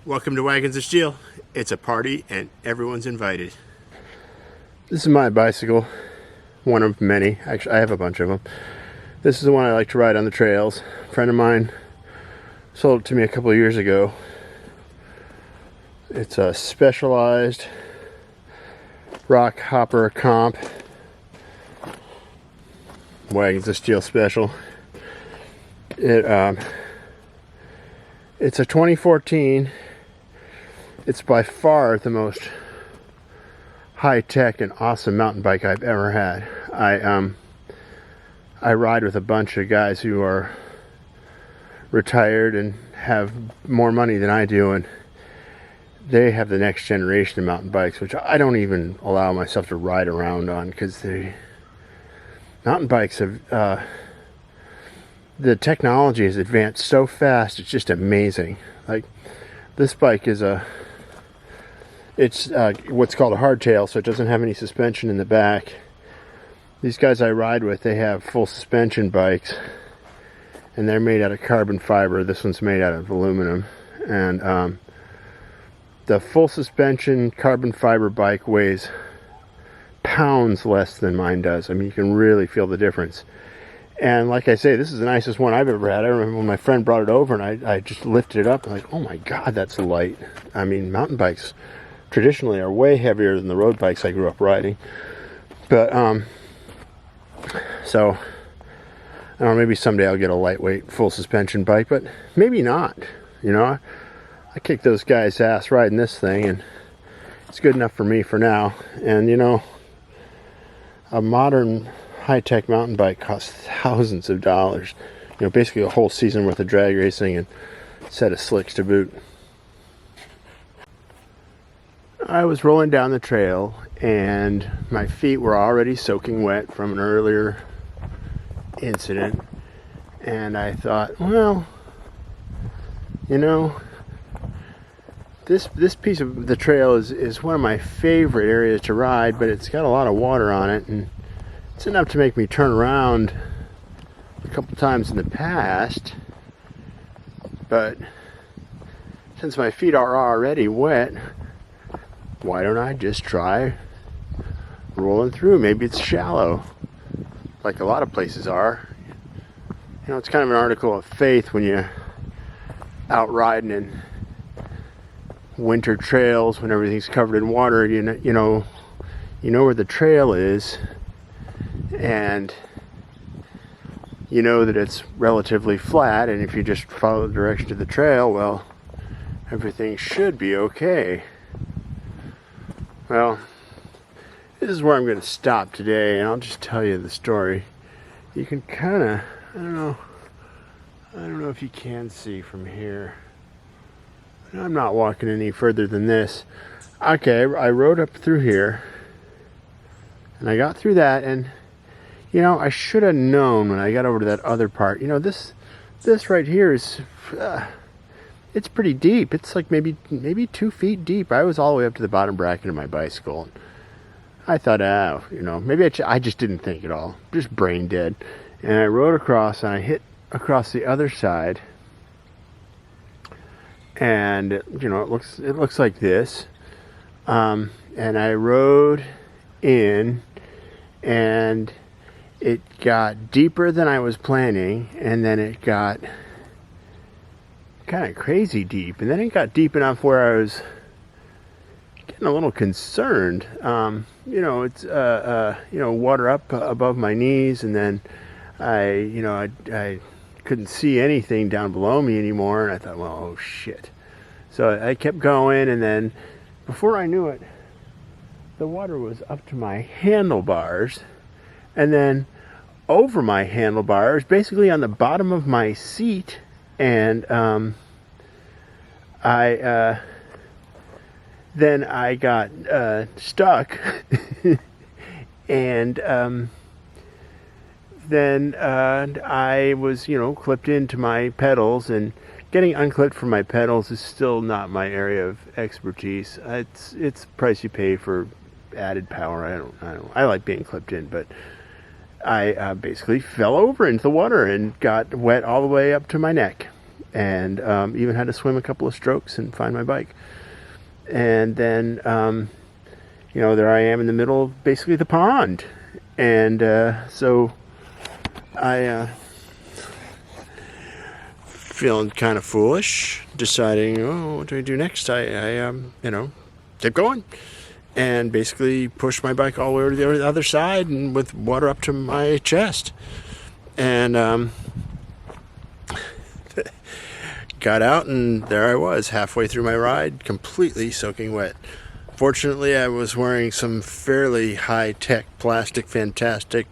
Welcome to Wagons of Steel. It's a party and everyone's invited. This is my bicycle, one of many. Actually, I have a bunch of them. This is the one I like to ride on the trails. A friend of mine sold it to me a couple of years ago. It's a Specialized rock hopper comp. Wagons of Steel special. It's a 2014. It's by far the most high-tech and awesome mountain bike I've ever had. I ride with a bunch of guys who are retired and have more money than I do, and they have the next generation of mountain bikes, which I don't even allow myself to ride around on, because the mountain bikes have the technology has advanced so fast. It's just amazing. Like, this bike is it's what's called a hardtail, so it doesn't have any suspension in the back. These guys I ride with, they have full suspension bikes, and they're made out of carbon fiber. This one's made out of aluminum, and the full suspension carbon fiber bike weighs pounds less than mine does. I mean, you can really feel the difference. And like I say, this is the nicest one I've ever had. I remember when my friend brought it over and I just lifted it up and like, oh my God, that's light. I mean, mountain bikes traditionally are way heavier than the road bikes I grew up riding. But, so, I don't know, maybe someday I'll get a lightweight full suspension bike, but maybe not. You know, I kicked those guys' ass riding this thing, and it's good enough for me for now. And, you know, a modern high-tech mountain bike costs thousands of dollars. You know, basically a whole season worth of drag racing and a set of slicks to boot. I was rolling down the trail and my feet were already soaking wet from an earlier incident, and I thought, well, you know, this piece of the trail is one of my favorite areas to ride, but it's got a lot of water on it, and it's enough to make me turn around a couple times in the past. But since my feet are already wet, why don't I just try rolling through? Maybe it's shallow, like a lot of places are. You know, it's kind of an article of faith when you're out riding in winter trails when everything's covered in water. You know where the trail is, and you know that it's relatively flat, and if you just follow the direction of the trail, well, everything should be okay. Well, this is where I'm going to stop today, and I'll just tell you the story. You can kind of, I don't know if you can see from here. I'm not walking any further than this. Okay, I rode up through here, and I got through that, and you know, I should have known when I got over to that other part. You know, this right here is, it's pretty deep. It's like maybe 2 feet deep. I was all the way up to the bottom bracket of my bicycle. I thought, you know, maybe I just didn't think at all. Just brain dead. And I rode across, and I hit across the other side. And, you know, it looks like this. And I rode in, and it got deeper than I was planning, and then it got kind of crazy deep, and then it got deep enough where I was getting a little concerned. You know, it's water up above my knees, and then I couldn't see anything down below me anymore, and I thought, well, oh shit. So I kept going, and then before I knew it, the water was up to my handlebars, and then over my handlebars, basically on the bottom of my seat, and then I got stuck, and then I was, you know, clipped into my pedals, and getting unclipped from my pedals is still not my area of expertise. It's the price you pay for added power. I like being clipped in, but I basically fell over into the water and got wet all the way up to my neck. and even had to swim a couple of strokes and find my bike. And then, you know, there I am in the middle of basically the pond. And so I feeling kind of foolish, deciding, oh, what do I do next? I you know, kept going and basically pushed my bike all the way to the other side and with water up to my chest. And got out, and there I was halfway through my ride, completely soaking wet. Fortunately, I was wearing some fairly high-tech plastic, fantastic,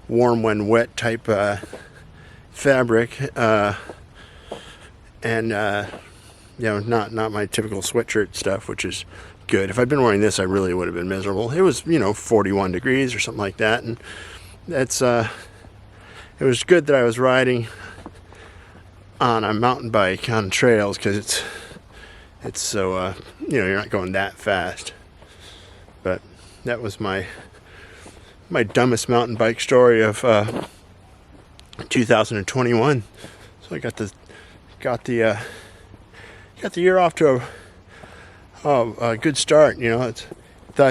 warm when wet type fabric, and you know, not my typical sweatshirt stuff, which is good. If I'd been wearing this, I really would have been miserable. It was, you know, 41 degrees or something like that, and that's it was good that I was riding on a mountain bike on trails, because it's so you know, you're not going that fast. But that was my dumbest mountain bike story of 2021. So I got the year off to a good start. You know,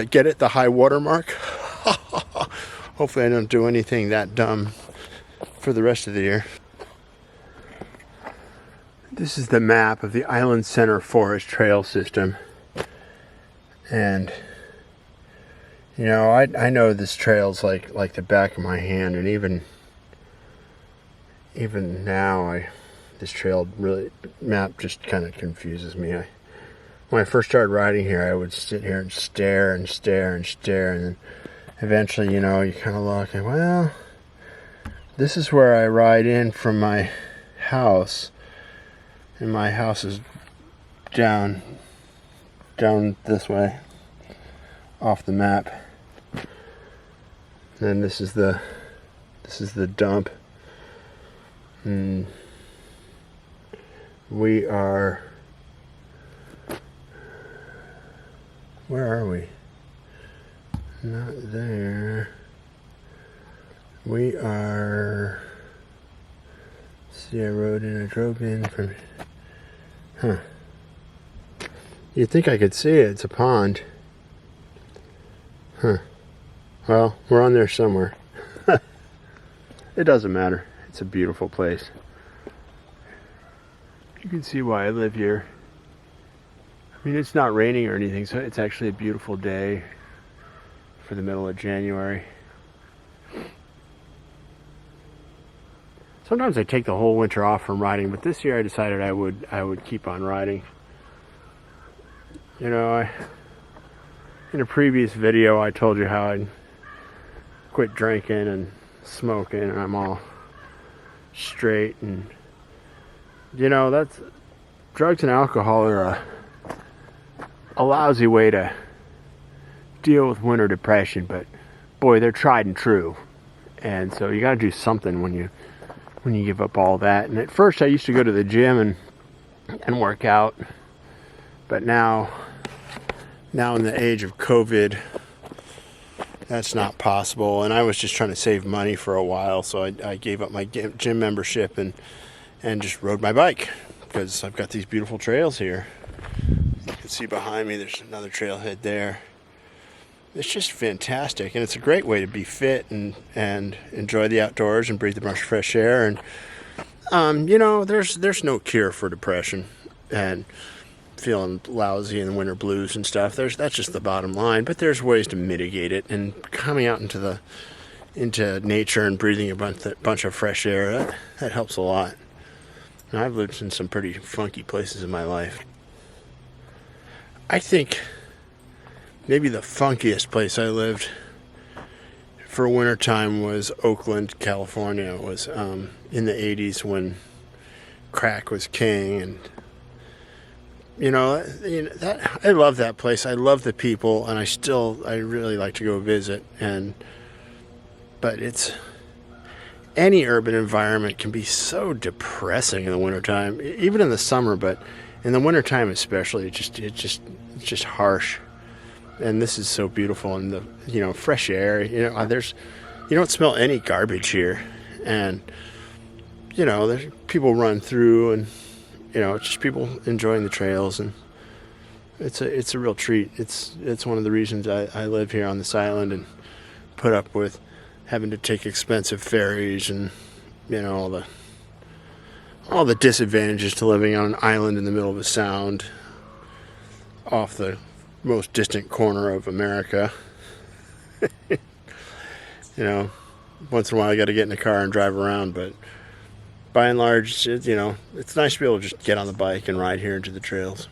get it, the high water mark. Hopefully I don't do anything that dumb for the rest of the year. This is the map of the Island Center Forest trail system. And you know, I know this trail's like the back of my hand, and even now this trail map just kind of confuses me. When I first started riding here, I would sit here and stare and stare and stare, and then eventually, you know, you kind of look and, well, this is where I ride in from my house, and my house is down this way off the map. And this is the dump. And we are, where are we? Not there. We are, see, I rode in, I drove in from, you'd think I could see it, it's a pond. Well, we're on there somewhere. It doesn't matter. It's a beautiful place. You can see why I live here. I mean, it's not raining or anything, so it's actually a beautiful day for the middle of January. Sometimes I take the whole winter off from riding, but this year I decided I would keep on riding. You know, in a previous video I told you how I'd quit drinking and smoking, and I'm all straight, and you know, that's, drugs and alcohol are a lousy way to deal with winter depression, but boy, they're tried and true. And so you got to do something when you give up all that. And at first I used to go to the gym and work out, but now in the age of COVID, that's not possible. And I was just trying to save money for a while, so I gave up my gym membership and just rode my bike, because I've got these beautiful trails here. You can see behind me there's another trailhead there. It's just fantastic, and it's a great way to be fit and enjoy the outdoors and breathe a bunch of fresh air. And you know, there's no cure for depression and feeling lousy and winter blues and stuff. That's just the bottom line. But there's ways to mitigate it, and coming out into nature and breathing a bunch of fresh air, that helps a lot. And I've lived in some pretty funky places in my life. I think maybe the funkiest place I lived for wintertime was Oakland, California. It was in the 80s when crack was king. And you know, that I love that place. I love the people, and I really like to go visit. But it's, any urban environment can be so depressing in the wintertime, even in the summer, but in the wintertime especially, it's just harsh. And this is so beautiful, and the, you know, fresh air, you know, you don't smell any garbage here. And you know, there's people run through, and you know, it's just people enjoying the trails, and it's a real treat. It's one of the reasons I live here on this island and put up with having to take expensive ferries and, you know, all the disadvantages to living on an island in the middle of a sound off the most distant corner of America. You know, once in a while I got to get in the car and drive around, but by and large, you know, it's nice to be able to just get on the bike and ride here into the trails.